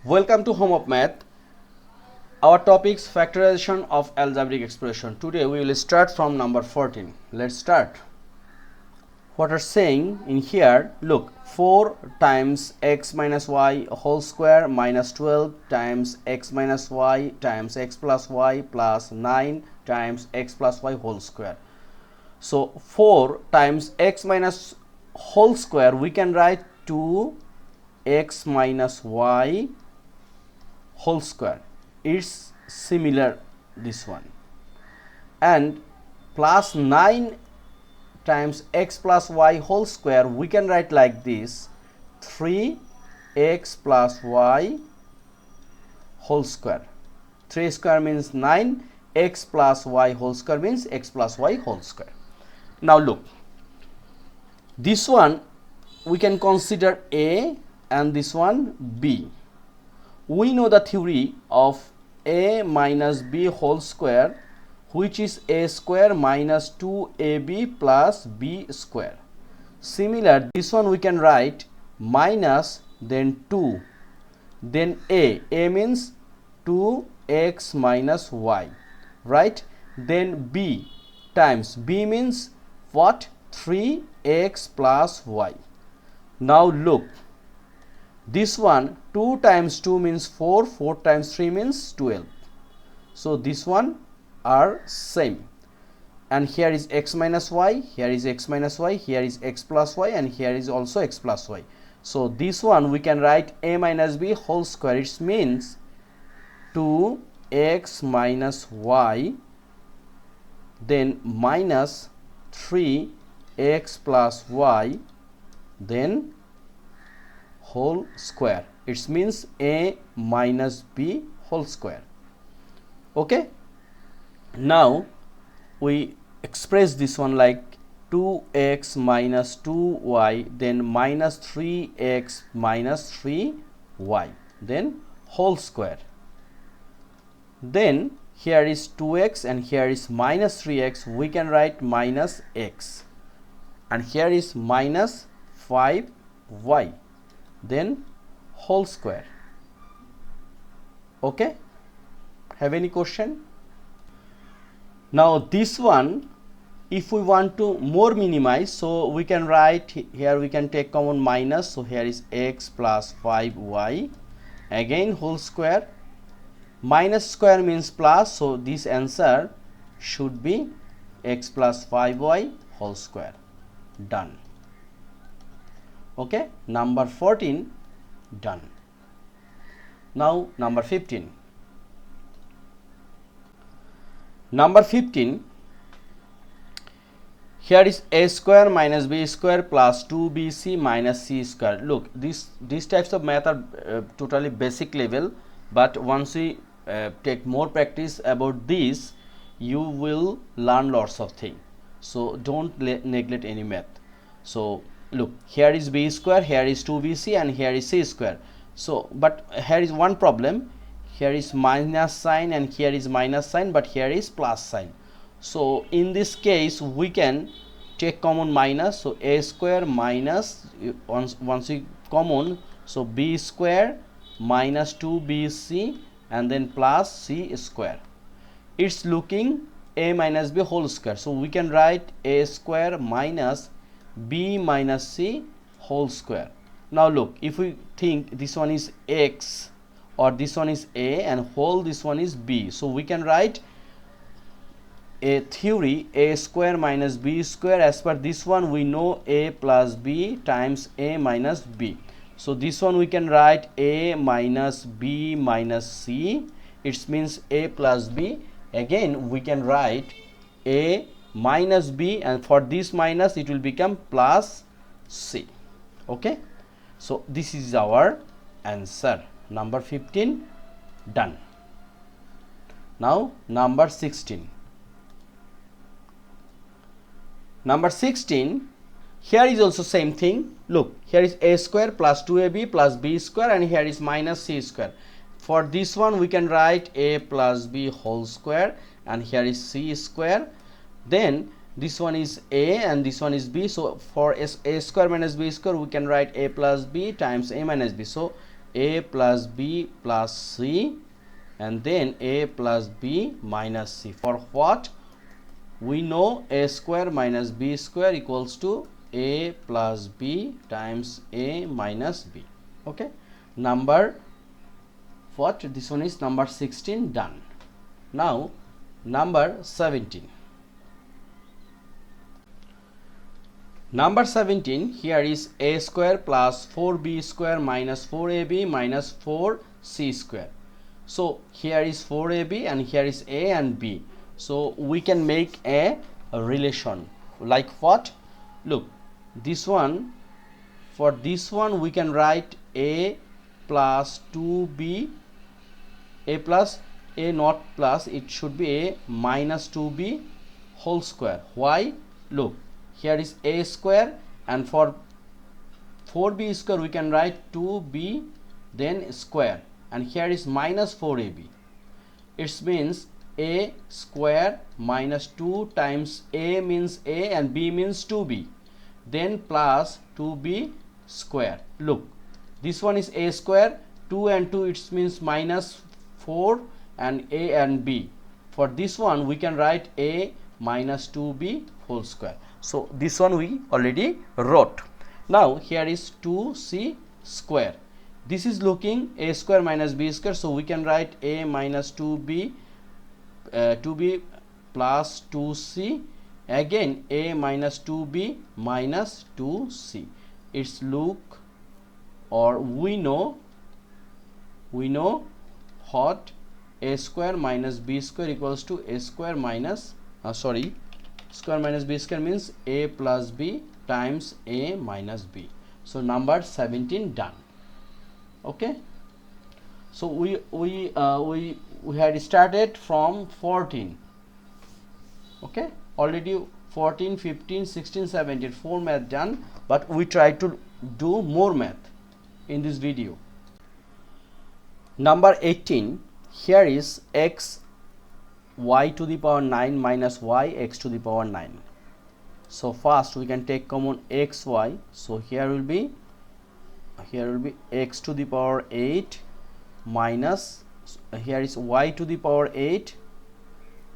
Welcome to Home of Math. Our topics factorization of algebraic expression. Today we will start from number 14. Let's start. What are saying in here? Look, 4 times x minus y whole square minus 12 times x minus y times x plus y plus 9 times x plus y whole square. So 4 times x minus whole square we can write 2x minus y whole square. It's similar this one, and plus 9 times x plus y whole square we can write like this, 3x plus y whole square. 3 square means 9, x plus y whole square means x plus y whole square. Now look, this one we can consider A and this one B. We know the theory of a minus b whole square, which is a square minus 2ab plus b square. Similar, this one we can write minus then 2, then a means 2x minus y, right? Then b times b means what? 3x plus y. Now look, this one 2 times 2 means 4, 4 times 3 means 12. So this one are same, and here is x minus y, here is x minus y, here is x plus y, and here is also x plus y. So this one we can write a minus b whole square. It means 2x minus y then minus 3x plus y then whole square. It means a minus b whole square. Okay, now we express this one like 2x minus 2y then minus 3x minus 3y then whole square. Then here is 2x and here is minus 3x, we can write minus x, and here is minus 5y then whole square. Okay, have any question? Now this one, if we want to more minimize, so we can write here, we can take common minus, so here is x plus 5y again whole square. Minus square means plus, so this answer should be x plus 5y whole square. Done. Okay, number 14 done. Now number 15. Number 15, here is a square minus b square plus 2bc minus c square. Look, these types of math are totally basic level, but once we take more practice about this, you will learn lots of things. So don't neglect any math. So look, here is b square, here is 2bc, and here is c square. So but here is one problem, here is minus sign and here is minus sign, but here is plus sign. So in this case we can take common minus, so a square minus once we common, so b square minus 2bc and then plus c square. It's looking a minus b whole square, so we can write a square minus b minus c whole square. Now look, if we think this one is x or this one is a and whole this one is b, so we can write a theory a square minus b square. As per this one we know a plus b times a minus b, so this one we can write a minus b minus c. It means a plus b. Again we can write a minus b, and for this minus it will become plus c. Okay, so this is our answer. Number 15 done. Now number 16. Number 16, here is also same thing. Look, here is a square plus 2ab plus b square, and here is minus c square. For this one we can write a plus b whole square, and here is c square. Then this one is a and this one is b, so for a square minus b square we can write a plus b times a minus b. So a plus b plus c, and then a plus b minus c. For what? We know a square minus b square equals to a plus b times a minus b. Okay, number what? This one is number 16 done. Now number 17. Number 17, here is a square plus 4b square minus 4ab minus 4c square. So here is 4ab and here is a and b. So we can make a relation like what? Look, this one, for this one we can write a plus 2b, a plus a not plus, it should be a minus 2b whole square. Why? Look, here is a square, and for 4b square we can write 2b then square, and here is minus 4ab. It means a square minus 2 times a means a and b means 2b, then plus 2b square. Look, this one is a square, 2 and 2 it means minus 4, and a and b. For this one we can write a minus 2b whole square. So this one we already wrote. Now here is 2c square. This is looking a square minus b square, so we can write a minus 2b plus 2c, again a minus 2b minus 2c. It's look, or we know what? A square minus b square equals to a square minus square minus b square means a plus b times a minus b. So number 17 done. Okay, so we had started from 14. Okay, already 14, 15, 16, 17, 4 math done, but we try to do more math in this video. Number 18, here is x y to the power 9 minus y x to the power 9. So first we can take common xy, so here will be x to the power 8 minus, here is y to the power 8,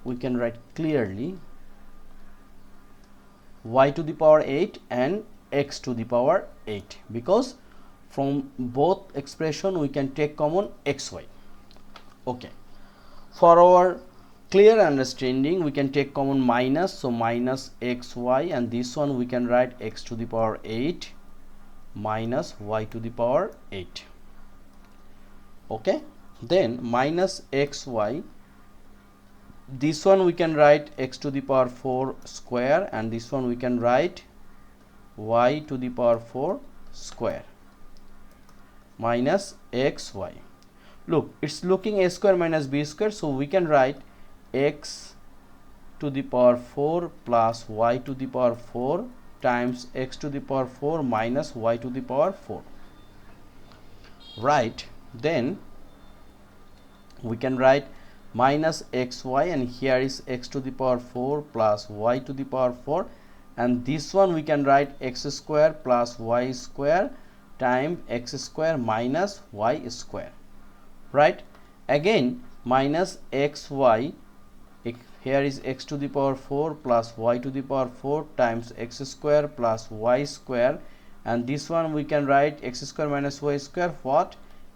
we can write clearly y to the power 8 and x to the power 8, because from both expression we can take common xy. Okay, for our clear understanding we can take common minus, so minus xy, and this one we can write x to the power 8 minus y to the power 8. Okay, then minus xy, this one we can write x to the power 4 square, and this one we can write y to the power 4 square minus xy. Look, it's looking a square minus b square, so we can write x to the power 4 plus y to the power 4 times x to the power 4 minus y to the power 4. Right, then we can write minus xy, and here is x to the power 4 plus y to the power 4, and this one we can write x square plus y square times x square minus y square. Right, again minus xy, here is x to the power 4 plus y to the power 4 times x square plus y square, and this one we can write x square minus y square, what?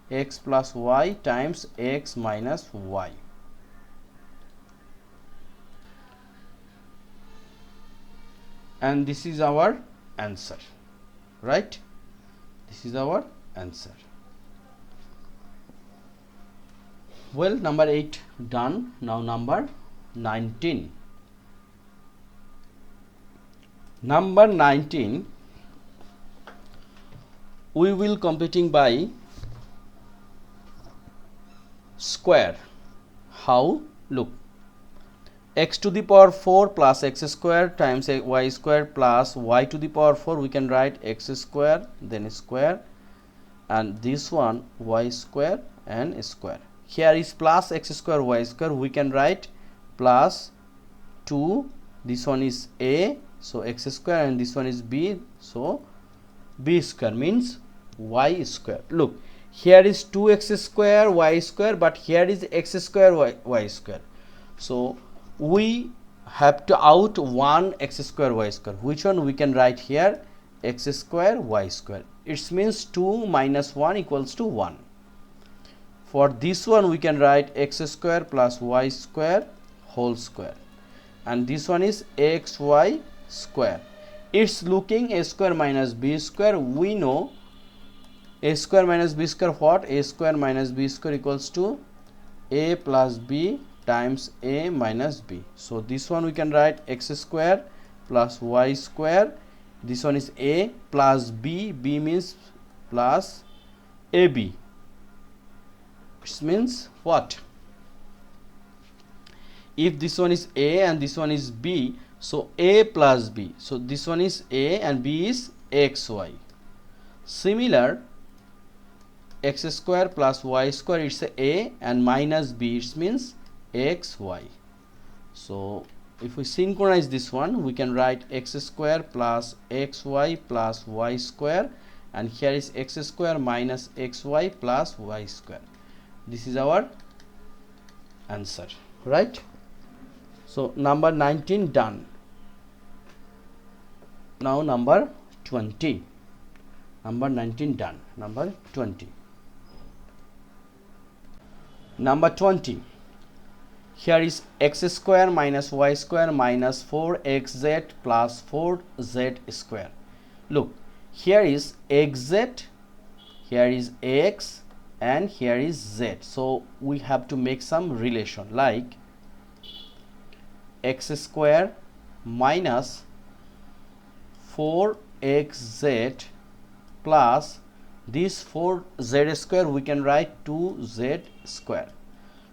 X plus y times x minus y. And this is our answer. Right, this is our answer. Well, number 8 done. Now number 19. Number 19, we will completing by square. How? Look, x to the power 4 plus x square times y square plus y to the power 4, we can write x square then square, and this one y square and square. Here is plus x square y square, we can write plus 2, this one is a, so x square, and this one is b, so b square means y square. Look, here is 2x square y square, but here is x square y square. So we have to out one x square y square. Which one we can write here? X square y square. It means 2 minus 1 equals to 1. For this one we can write x square plus y square whole square, and this one is xy square. It's looking a square minus b square. We know a square minus b square what? A square minus b square equals to a plus b times a minus b. So this one we can write x square plus y square. This one is a plus b. B means plus ab. Which means what? If this one is a and this one is b, so a plus b. So this one is a and b is xy. Similar, x square plus y square, it's a and minus b, it means xy. So if we synchronize this one, we can write x square plus xy plus y square, and here is x square minus xy plus y square. This is our answer, right? So number 19 done. Now number 20. Number 19 done. Number 20. Number 20. Here is x square minus y square minus 4xz plus 4z square. Look, here is xz, here is x, and here is z. So we have to make some relation, like x square minus 4xz plus this 4z square, we can write 2z square.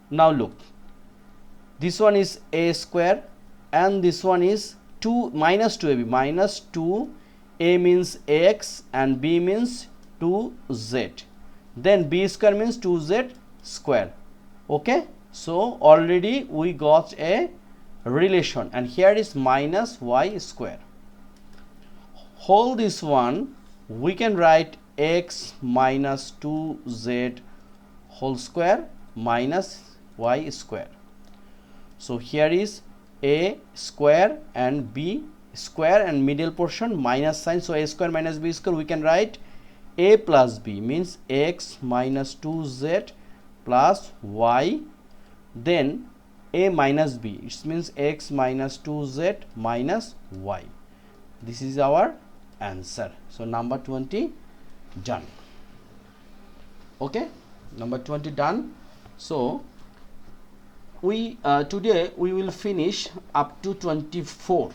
Now look, this one is a square and this one is 2 minus 2ab. Minus 2, a means x and b means 2z. Then b square means 2z square. Okay, so already we got a relation, and here is minus y square. Whole this one we can write x minus 2z whole square minus y square. So here is a square and b square, and middle portion minus sign. So a square minus b square, we can write a plus b means x minus 2z plus y, then a minus b, it means x minus 2z minus y. This is our answer. So number 20 done. Okay, number 20 done. So we today we will finish up to 24.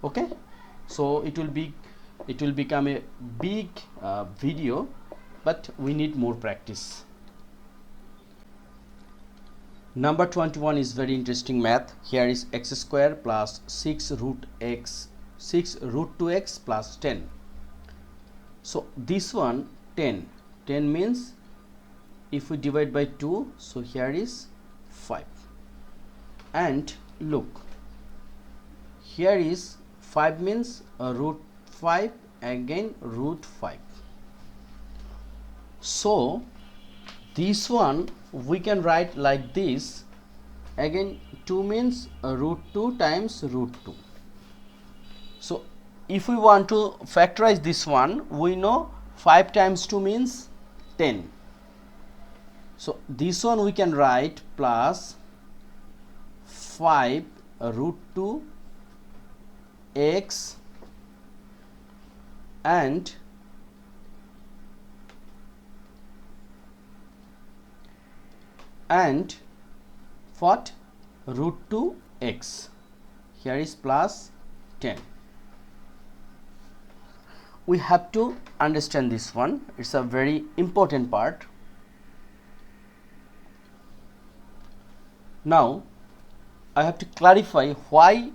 Okay, so it will become a big video, but we need more practice. Number 21 is very interesting math. Here is x square plus 6 root 2x plus 10. So this one 10 means if we divide by 2, so here is 5. And look, here is 5 means root 5, again root 5. So this one we can write like this. Again 2 means root 2 times root 2. So if we want to factorize this one, we know 5 times 2 means 10. So this one we can write plus 5 root 2 x and what? Root 2 x. Here is plus 10. We have to understand this one. It's a very important part. Now I have to clarify why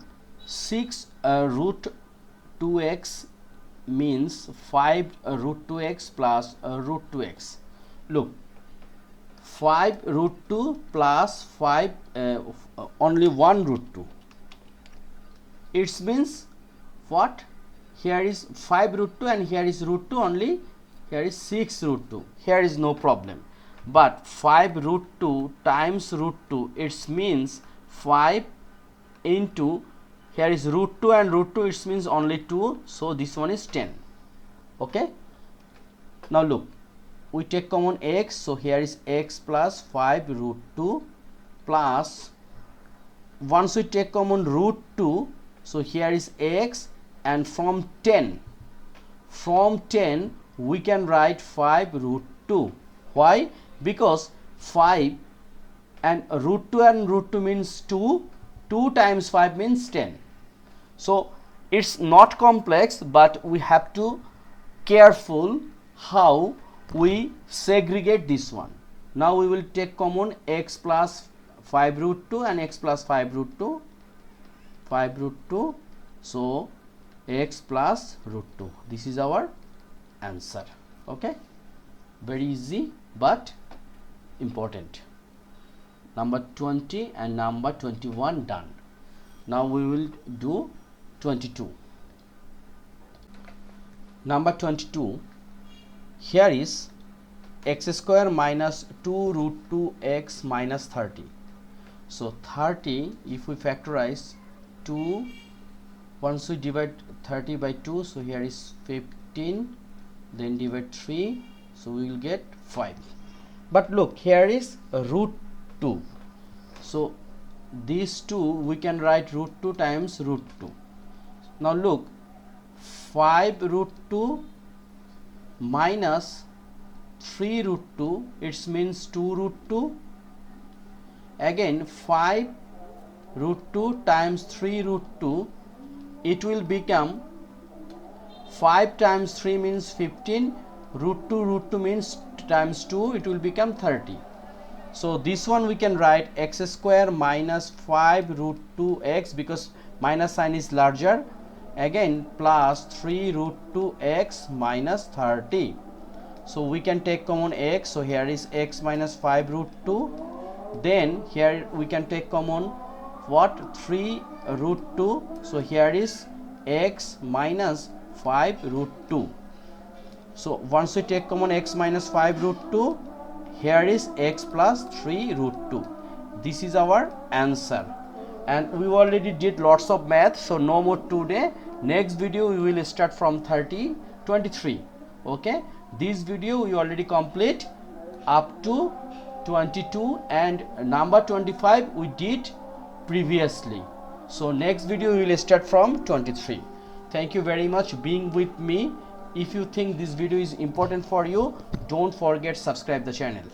6 root 2x means 5 root 2x plus root 2x. Look, 5 root 2 plus 5 only 1 root 2. It means what? Here is 5 root 2 and here is root 2 only Here is 6 root 2. Here is no problem. But 5 root 2 times root 2, it means 5 into, here is root 2 and root 2, it means only 2. So this one is 10. Okay. Now look, we take common x. So here is x plus 5 root 2 plus, once we take common root 2, so here is x, and from 10 we can write 5 root 2. Why? Because 5 and root 2 means 2. 2 times 5 means 10. So it's not complex, but we have to careful how we segregate this one. Now we will take common x plus 5 root 2 and x plus 5 root 2. 5 root 2. So x plus root 2. This is our answer. Okay, very easy but important. Number 20 and number 21 done. Now we will do 22. Number 22, here is x square minus 2 root 2x minus 30. So 30, if we factorize 2, once we divide 30 by 2, so here is 15, then divide 3, so we will get 5. But look, here is root 2. So these 2 we can write root 2 times root 2. Now look, 5 root 2 minus 3 root 2, it means 2 root 2. Again 5 root 2 times 3 root 2, it will become 5 times 3 means 15, root 2 means times 2, it will become 30. So this one we can write x square minus 5 root 2x, because minus sign is larger, again plus 3 root 2x minus 30. So we can take common x, so here is x minus 5 root 2, then here we can take common what, 3 root 2, so here is x minus 5 root 2. So once we take common x minus 5 root 2, here is x plus 3 root 2. This is our answer. And we already did lots of math, so no more today. Next video we will start from 23. Okay, this video we already complete up to 22, and number 25 we did previously. So next video we will start from 23. Thank you very much being with me. If you think this video is important for you, don't forget subscribe the channel.